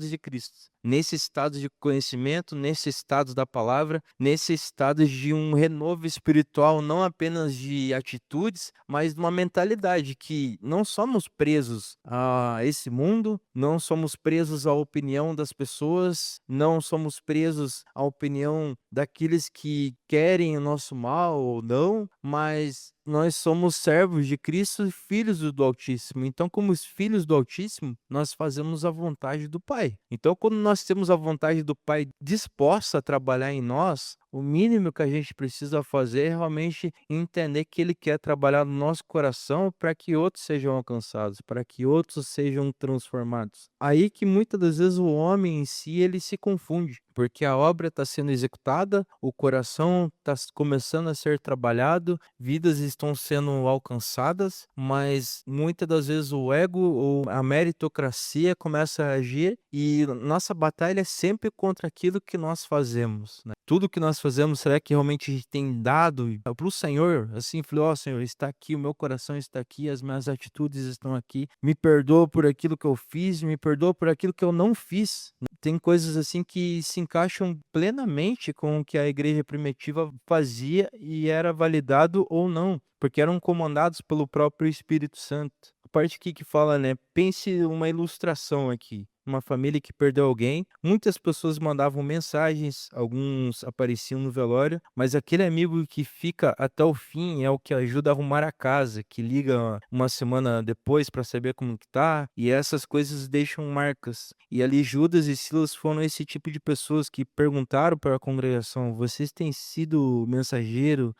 de Cristo. Necessitados de conhecimento, necessitados da palavra, necessitados de um renovo espiritual, não apenas de atitudes, mas de uma mentalidade que não somos presos a esse mundo, não somos presos à opinião das pessoas, não somos presos à opinião daqueles que querem o nosso mal ou não, mas nós somos servos de Cristo e filhos do Altíssimo. Então, como os filhos do Altíssimo, nós fazemos a vontade do Pai. Então, quando nós temos a vontade do Pai disposta a trabalhar em nós, o mínimo que a gente precisa fazer é realmente entender que Ele quer trabalhar no nosso coração para que outros sejam alcançados, para que outros sejam transformados. Aí que muitas das vezes o homem em si ele se confunde, porque a obra está sendo executada, o coração está começando a ser trabalhado, vidas estão sendo alcançadas, mas muitas das vezes o ego ou a meritocracia começa a agir e nossa batalha é sempre contra aquilo que nós fazemos, né? Tudo que nós fazemos, será que realmente a gente tem dado para o Senhor? Assim, falei: ó Senhor, está aqui, o meu coração está aqui, as minhas atitudes estão aqui, me perdoa por aquilo que eu fiz, me perdoa por aquilo que eu não fiz. Tem coisas assim que se encaixam plenamente com o que a igreja primitiva fazia e era validado ou não, porque eram comandados pelo próprio Espírito Santo. A parte aqui que fala, né, pense uma ilustração aqui. Uma família que perdeu alguém, muitas pessoas mandavam mensagens, alguns apareciam no velório, mas aquele amigo que fica até o fim é o que ajuda a arrumar a casa, que liga uma semana depois para saber como que tá, e essas coisas deixam marcas. E ali Judas e Silas foram esse tipo de pessoas que perguntaram para a congregação: vocês têm sido mensageiro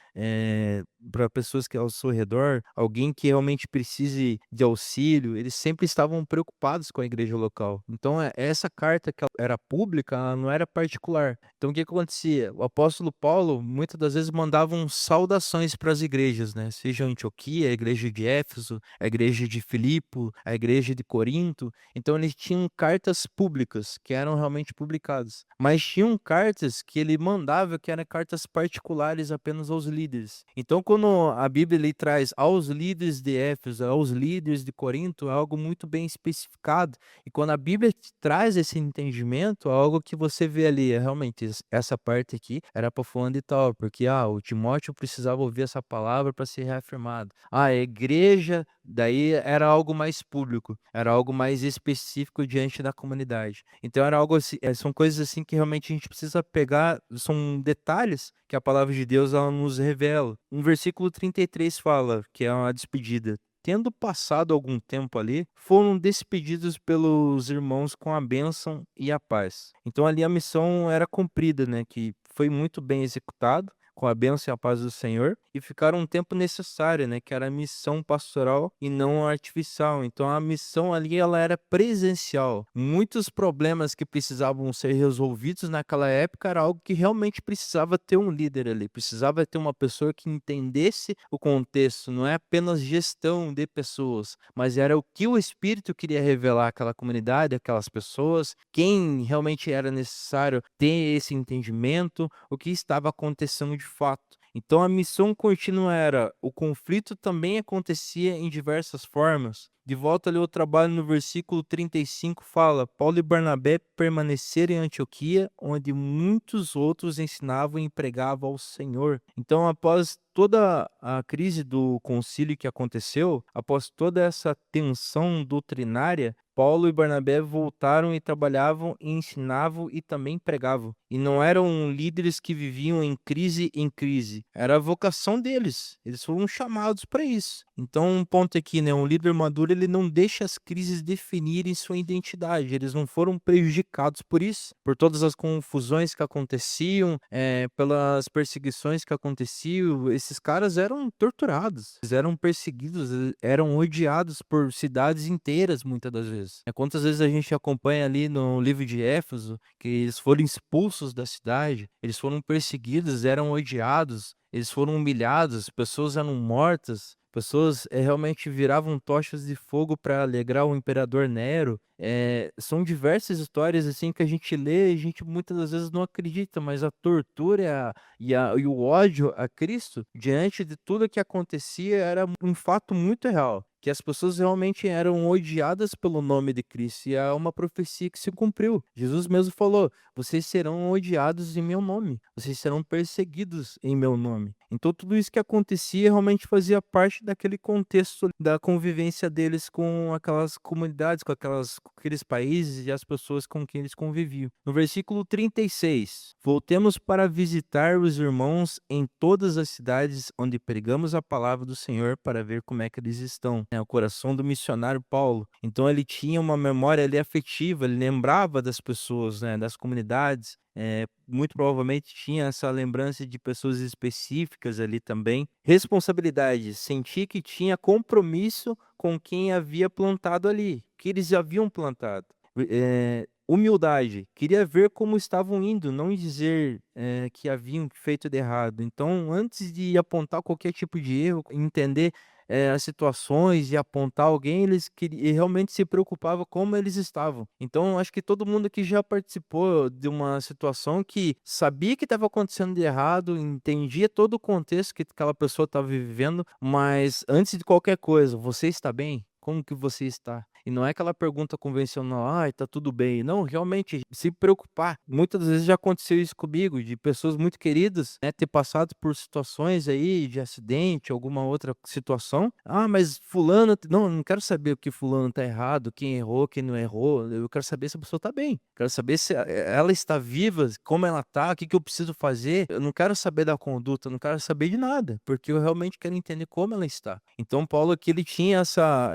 para pessoas que ao seu redor, alguém que realmente precise de auxílio? Eles sempre estavam preocupados com a igreja local. Então, essa carta que ela era pública, ela não era particular. Então, o que acontecia? O apóstolo Paulo, muitas das vezes, mandavam saudações para as igrejas, né? Seja Antioquia, a igreja de Éfeso, a igreja de Filipo, a igreja de Corinto. Então, eles tinham cartas públicas, que eram realmente publicadas. Mas tinham cartas que ele mandava, que eram cartas particulares apenas aos líderes. Então, quando a Bíblia ali traz aos líderes de Éfeso, aos líderes de Corinto, é algo muito bem especificado. E quando a Bíblia te traz esse entendimento, é algo que você vê ali, realmente, essa parte aqui era para fulano de tal, porque o Timóteo precisava ouvir essa palavra para ser reafirmado. A igreja Daí era algo mais público, era algo mais específico diante da comunidade. Então era algo assim, são coisas assim que realmente a gente precisa pegar, são detalhes que a palavra de Deus ela nos revela. Um versículo 33 fala, que é uma despedida. Tendo passado algum tempo ali, foram despedidos pelos irmãos com a bênção e a paz. Então ali a missão era cumprida, né? Que foi muito bem executado, com a bênção e a paz do Senhor, e ficaram um tempo necessário, né? Que era a missão pastoral e não artificial. Então a missão ali ela era presencial. Muitos problemas que precisavam ser resolvidos naquela época era algo que realmente precisava ter um líder ali, precisava ter uma pessoa que entendesse o contexto, não é apenas gestão de pessoas, mas era o que o Espírito queria revelar àquela comunidade, àquelas pessoas, quem realmente era necessário ter esse entendimento, o que estava acontecendo de fato. Então a missão contínua era, o conflito também acontecia em diversas formas. De volta ali ao trabalho no versículo 35 fala, Paulo e Barnabé permaneceram em Antioquia, onde muitos outros ensinavam e pregavam ao Senhor. Então após toda a crise do concílio que aconteceu, após toda essa tensão doutrinária, Paulo e Barnabé voltaram e trabalhavam e ensinavam e também pregavam. E não eram líderes que viviam em crise. Era a vocação deles. Eles foram chamados para isso. Então, um ponto aqui, né? Um líder maduro, ele não deixa as crises definirem sua identidade. Eles não foram prejudicados por isso, por todas as confusões que aconteciam, pelas perseguições que aconteciam. Esses caras eram torturados, eles eram perseguidos, eram odiados por cidades inteiras, muitas das vezes. Quantas vezes a gente acompanha ali no livro de Éfeso que eles foram expulsos da cidade, eles foram perseguidos, eram odiados, eles foram humilhados, pessoas eram mortas, pessoas realmente viravam tochas de fogo para alegrar o imperador Nero. São diversas histórias assim que a gente lê e a gente muitas das vezes não acredita, mas a tortura e o ódio a Cristo diante de tudo que acontecia era um fato muito real. Que as pessoas realmente eram odiadas pelo nome de Cristo, e é uma profecia que se cumpriu. Jesus mesmo falou: vocês serão odiados em meu nome, vocês serão perseguidos em meu nome. Então tudo isso que acontecia realmente fazia parte daquele contexto da convivência deles com aquelas comunidades, com aqueles países e as pessoas com quem eles conviviam. No versículo 36, voltemos para visitar os irmãos em todas as cidades onde pregamos a palavra do Senhor para ver como é que eles estão. O coração do missionário Paulo. Então ele tinha uma memória ali afetiva, ele lembrava das pessoas, né, das comunidades, muito provavelmente tinha essa lembrança de pessoas específicas ali também. Responsabilidade, sentir que tinha compromisso com quem havia plantado ali, que eles haviam plantado. Humildade, queria ver como estavam indo, não dizer que haviam feito de errado. Então, antes de apontar qualquer tipo de erro, entender as situações e apontar alguém, e realmente se preocupava como eles estavam. Então, acho que todo mundo aqui já participou de uma situação que sabia que estava acontecendo de errado, entendia todo o contexto que aquela pessoa estava vivendo, mas antes de qualquer coisa, você está bem? Como que você está? E não é aquela pergunta convencional, ai, tá tudo bem. Não, realmente, se preocupar. Muitas vezes já aconteceu isso comigo, de pessoas muito queridas, né, ter passado por situações aí de acidente, alguma outra situação. Ah, mas fulano, não quero saber o que fulano tá errado, quem errou, quem não errou. Eu quero saber se a pessoa tá bem. Quero saber se ela está viva, como ela tá, o que que eu preciso fazer. Eu não quero saber da conduta, eu não quero saber de nada, porque eu realmente quero entender como ela está. Então, Paulo aqui ele tinha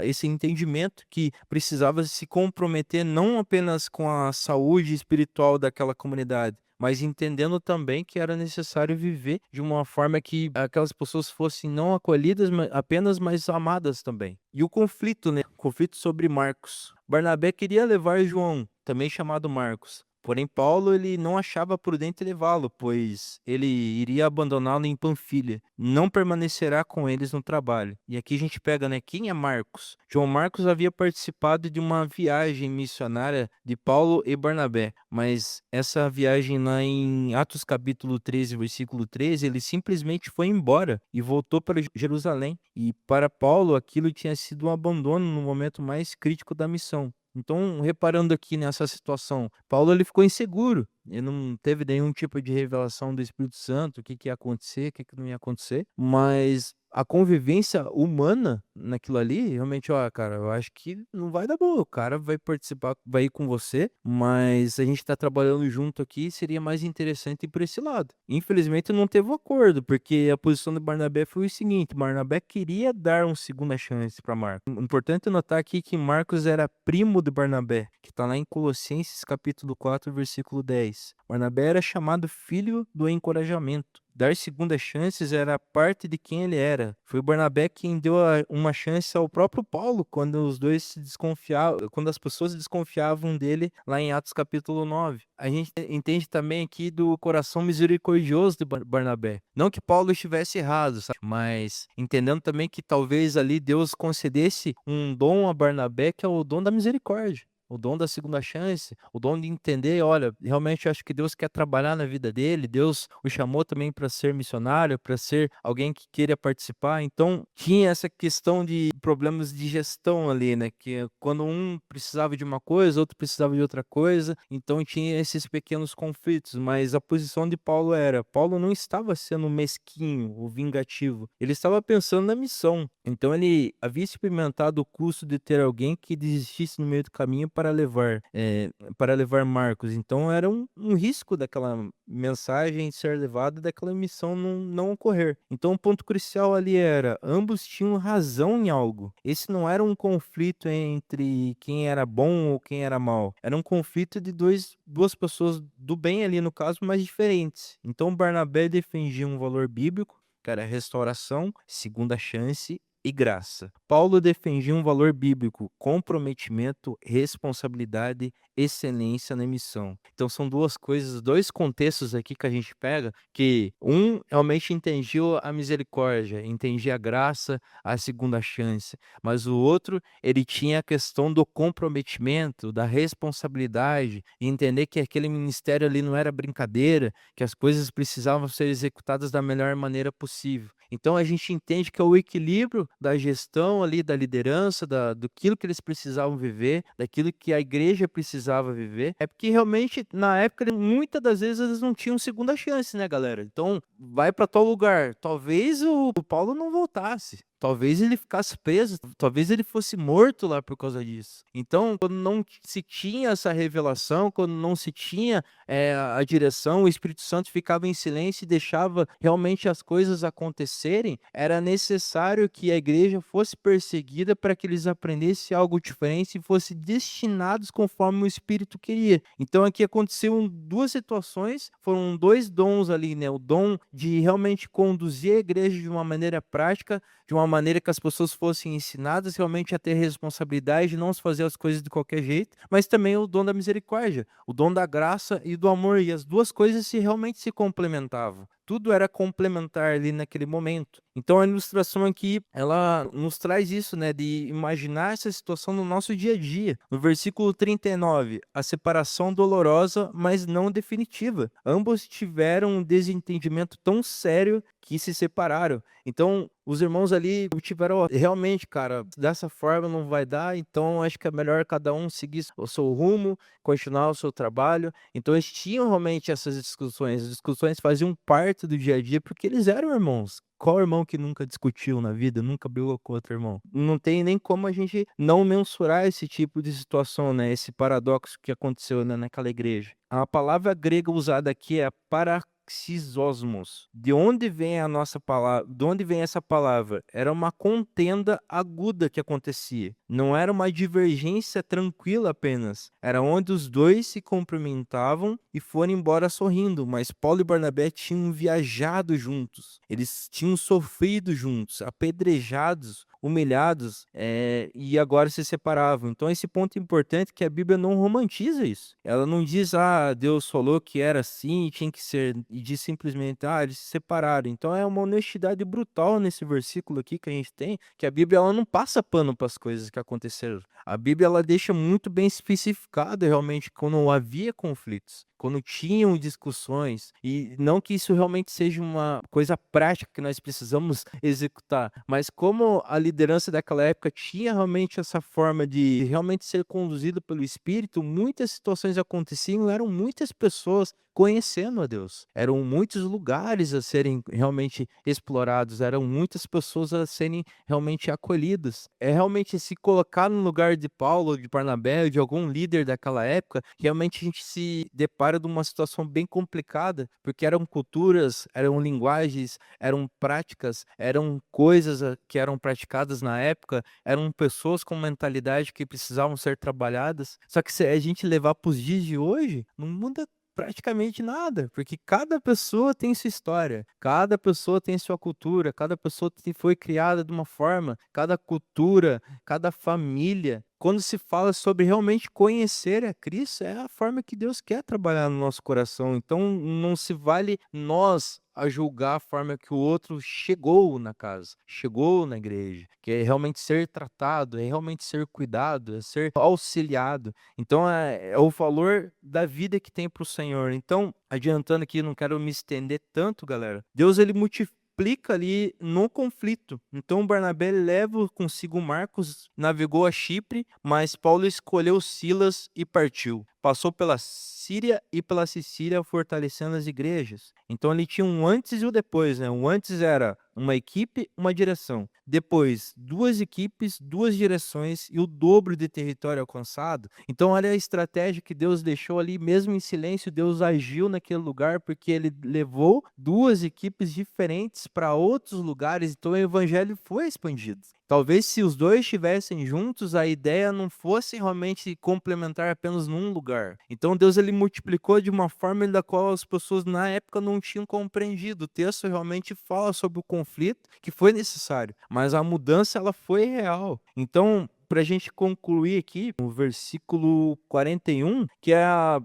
esse entendimento que precisava se comprometer não apenas com a saúde espiritual daquela comunidade, mas entendendo também que era necessário viver de uma forma que aquelas pessoas fossem não acolhidas apenas, mas amadas também. E o conflito, né? O conflito sobre Marcos. Barnabé queria levar João, também chamado Marcos. Porém, Paulo ele não achava prudente levá-lo, pois ele iria abandoná-lo em Panfilha. Não permanecerá com eles no trabalho. E aqui a gente pega, né? Quem é Marcos? João Marcos havia participado de uma viagem missionária de Paulo e Barnabé, mas essa viagem lá em Atos capítulo 13, versículo 13, ele simplesmente foi embora e voltou para Jerusalém. E para Paulo, aquilo tinha sido um abandono no momento mais crítico da missão. Então, reparando aqui nessa situação, Paulo ele ficou inseguro, ele não teve nenhum tipo de revelação do Espírito Santo, o que que ia acontecer, o que que não ia acontecer, mas a convivência humana naquilo ali, realmente, ó, cara, eu acho que não vai dar bom. O cara vai participar, vai ir com você, mas a gente tá trabalhando junto aqui, seria mais interessante ir por esse lado. Infelizmente não teve um acordo, porque a posição do Barnabé foi o seguinte: Barnabé queria dar uma segunda chance para Marcos. Importante notar aqui que Marcos era primo de Barnabé, que está lá em Colossenses capítulo 4, versículo 10. Barnabé era chamado filho do encorajamento. Dar segundas chances era parte de quem ele era. Foi Barnabé quem deu uma chance ao próprio Paulo quando os dois se desconfiavam, quando as pessoas desconfiavam dele lá em Atos capítulo 9. A gente entende também aqui do coração misericordioso de Barnabé. Não que Paulo estivesse errado, sabe? Mas entendendo também que talvez ali Deus concedesse um dom a Barnabé, que é o dom da misericórdia. O dom da segunda chance, o dom de entender, olha, realmente eu acho que Deus quer trabalhar na vida dele, Deus o chamou também para ser missionário, para ser alguém que queira participar. Então, tinha essa questão de problemas de gestão ali, né? Que quando um precisava de uma coisa, outro precisava de outra coisa, então tinha esses pequenos conflitos. Mas a posição de Paulo era: Paulo não estava sendo mesquinho ou vingativo, ele estava pensando na missão. Então, ele havia experimentado o custo de ter alguém que desistisse no meio do caminho para levar Marcos. Então era um risco daquela mensagem ser levada, daquela missão não ocorrer. Então o ponto crucial ali era: ambos tinham razão em algo. Esse não era um conflito entre quem era bom ou quem era mal. Era um conflito de duas pessoas do bem ali no caso, mas diferentes. Então Barnabé defendia um valor bíblico, que era restauração, segunda chance e graça. Paulo defendia um valor bíblico: comprometimento, responsabilidade, excelência na missão. Então são duas coisas, dois contextos aqui que a gente pega, que um realmente entendia a misericórdia, entendia a graça, a segunda chance, mas o outro, ele tinha a questão do comprometimento, da responsabilidade, e entender que aquele ministério ali não era brincadeira, que as coisas precisavam ser executadas da melhor maneira possível. Então a gente entende que é o equilíbrio da gestão ali, da liderança, daquilo que eles precisavam viver, daquilo que a igreja precisava viver. É porque realmente, na época, muitas das vezes eles não tinham segunda chance, né, galera? Então, vai para tal lugar. Talvez o Paulo não voltasse. Talvez ele ficasse preso, talvez ele fosse morto lá por causa disso. Então, quando não se tinha essa revelação, quando não se tinha a direção, o Espírito Santo ficava em silêncio e deixava realmente as coisas acontecerem, era necessário que a igreja fosse perseguida para que eles aprendessem algo diferente e fossem destinados conforme o Espírito queria. Então, aqui aconteceram duas situações, foram dois dons ali, né? O dom de realmente conduzir a igreja de uma maneira prática, de uma maneira que as pessoas fossem ensinadas realmente a ter responsabilidade, de não se fazer as coisas de qualquer jeito, mas também o dom da misericórdia, o dom da graça e do amor, e as duas coisas realmente se complementavam. Tudo era complementar ali naquele momento. Então a ilustração aqui, ela nos traz isso, né, de imaginar essa situação no nosso dia a dia. No versículo 39, a separação dolorosa, mas não definitiva. Ambos tiveram um desentendimento tão sério que se separaram. Então, os irmãos ali tiveram: "Ó, realmente, cara, dessa forma não vai dar, então acho que é melhor cada um seguir o seu rumo, continuar o seu trabalho." Então eles tinham realmente essas discussões. As discussões faziam parte do dia a dia, porque eles eram irmãos. Qual irmão que nunca discutiu na vida, nunca brigou com outro irmão? Não tem nem como a gente não mensurar esse tipo de situação, né? Esse paradoxo que aconteceu, né, naquela igreja. A palavra grega usada aqui é paraxisosmos. De onde vem a nossa palavra? De onde vem essa palavra? Era uma contenda aguda que acontecia. Não era uma divergência tranquila apenas. Era onde os dois se cumprimentavam e foram embora sorrindo. Mas Paulo e Barnabé tinham viajado juntos. Eles tinham sofrido juntos, apedrejados, humilhados, e agora se separavam. Então esse ponto é importante, que a Bíblia não romantiza isso. Ela não diz: "Ah, Deus falou que era assim, tinha que ser", e diz simplesmente: "Ah, eles se separaram." Então é uma honestidade brutal nesse versículo aqui que a gente tem, que a Bíblia ela não passa pano para as coisas que aconteceram. A Bíblia ela deixa muito bem especificado realmente quando havia conflitos. quando tinham discussões, e não que isso realmente seja uma coisa prática que nós precisamos executar, mas como a liderança daquela época tinha realmente essa forma de realmente ser conduzido pelo Espírito, muitas situações aconteciam, eram muitas pessoas conhecendo a Deus. Eram muitos lugares a serem realmente explorados, eram muitas pessoas a serem realmente acolhidas. É realmente se colocar no lugar de Paulo, de Barnabé, de algum líder daquela época, realmente a gente se depara de uma situação bem complicada, porque eram culturas, eram linguagens, eram práticas, eram coisas que eram praticadas na época, eram pessoas com mentalidade que precisavam ser trabalhadas. Só que se a gente levar para os dias de hoje, não muda praticamente nada, porque cada pessoa tem sua história, cada pessoa tem sua cultura, cada pessoa foi criada de uma forma, cada cultura, cada família. Quando se fala sobre realmente conhecer a Cristo, é a forma que Deus quer trabalhar no nosso coração. Então, não se vale nós a julgar a forma que o outro chegou na casa, chegou na igreja, que é realmente ser tratado, é realmente ser cuidado, é ser auxiliado. Então é o valor da vida que tem para o Senhor. Então, adiantando aqui, não quero me estender tanto, galera. Deus ele multiplica ali no conflito. Então Barnabé leva consigo Marcos, navegou a Chipre, mas Paulo escolheu Silas e partiu. Passou pela Síria e pela Sicília, fortalecendo as igrejas. Então ele tinha um antes e o depois, né? O antes era uma equipe, uma direção. Depois, duas equipes, duas direções e o dobro de território alcançado. Então, olha a estratégia que Deus deixou ali, mesmo em silêncio, Deus agiu naquele lugar, porque ele levou duas equipes diferentes para outros lugares, então o evangelho foi expandido. Talvez se os dois estivessem juntos, a ideia não fosse realmente complementar apenas num lugar. Então Deus ele multiplicou de uma forma da qual as pessoas na época não tinham compreendido. O texto realmente fala sobre o conflito que foi necessário, mas a mudança ela foi real. Então, para a gente concluir aqui, o versículo 41, que é a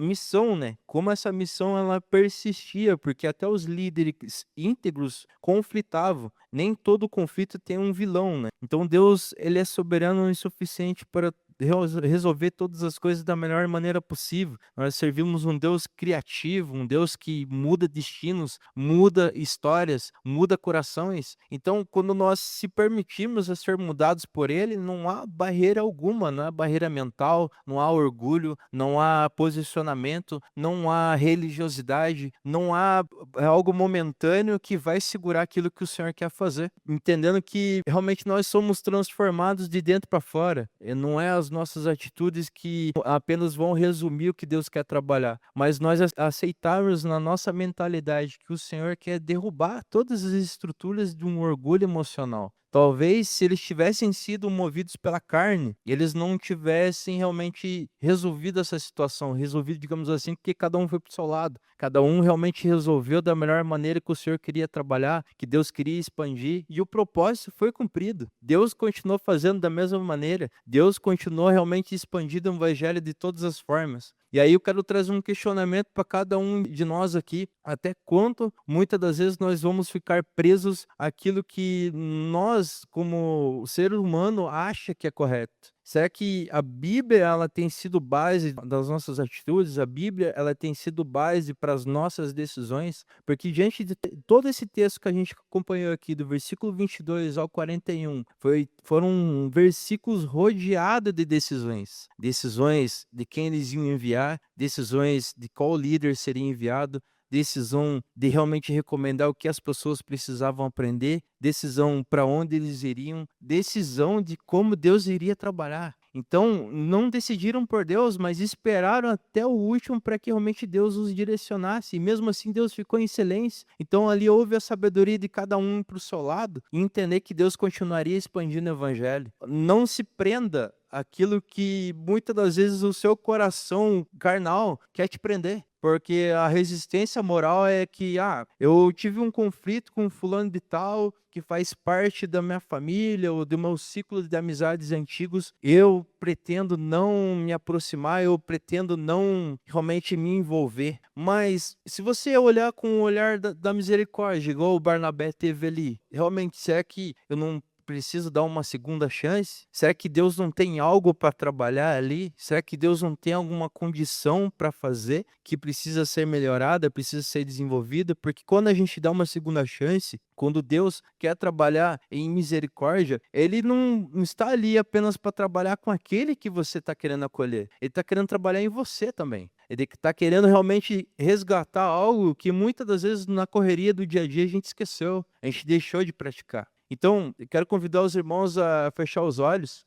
missão, né? Como essa missão ela persistia, porque até os líderes íntegros conflitavam. Nem todo conflito tem um vilão, né? Então Deus, ele é soberano e suficiente para resolver todas as coisas da melhor maneira possível. Nós servimos um Deus criativo, um Deus que muda destinos, muda histórias, muda corações. Então, quando nós se permitimos a ser mudados por Ele, não há barreira alguma, não há barreira mental, não há orgulho, não há posicionamento, não há religiosidade, não há algo momentâneo que vai segurar aquilo que o Senhor quer fazer. Entendendo que realmente nós somos transformados de dentro para fora. E não é as nossas atitudes que apenas vão resumir o que Deus quer trabalhar, mas nós aceitarmos na nossa mentalidade que o Senhor quer derrubar todas as estruturas de um orgulho emocional. Talvez se eles tivessem sido movidos pela carne, eles não tivessem realmente resolvido essa situação, resolvido, digamos assim, porque cada um foi para o seu lado. Cada um realmente resolveu da melhor maneira que o Senhor queria trabalhar, que Deus queria expandir, e o propósito foi cumprido. Deus continuou fazendo da mesma maneira, Deus continuou realmente expandindo o evangelho de todas as formas. E aí eu quero trazer um questionamento para cada um de nós aqui, até quanto muitas das vezes nós vamos ficar presos àquilo que nós, como ser humano, acha que é correto. Será que a Bíblia ela tem sido base das nossas atitudes? A Bíblia ela tem sido base para as nossas decisões? Porque diante de todo esse texto que a gente acompanhou aqui, do versículo 22 ao 41, foram versículos rodeados de decisões. Decisões de quem eles iam enviar, decisões de qual líder seria enviado, decisão de realmente recomendar o que as pessoas precisavam aprender, decisão para onde eles iriam, decisão de como Deus iria trabalhar. Então, não decidiram por Deus, mas esperaram até o último para que realmente Deus os direcionasse. E mesmo assim, Deus ficou em silêncio. Então, ali houve a sabedoria de cada um para o seu lado e entender que Deus continuaria expandindo o evangelho. Não se prenda àquilo que muitas das vezes o seu coração carnal quer te prender. Porque a resistência moral é que, eu tive um conflito com fulano de tal, que faz parte da minha família ou do meu ciclo de amizades antigos, eu pretendo não me aproximar, eu pretendo não realmente me envolver. Mas se você olhar com o olhar da misericórdia, igual o Barnabé teve ali, realmente, será que eu não preciso dar uma segunda chance? Será que Deus não tem algo para trabalhar ali? Será que Deus não tem alguma condição para fazer que precisa ser melhorada, precisa ser desenvolvida? Porque quando a gente dá uma segunda chance, quando Deus quer trabalhar em misericórdia, Ele não está ali apenas para trabalhar com aquele que você está querendo acolher. Ele está querendo trabalhar em você também. Ele está querendo realmente resgatar algo que muitas das vezes na correria do dia a dia a gente esqueceu, a gente deixou de praticar. Então, eu quero convidar os irmãos a fechar os olhos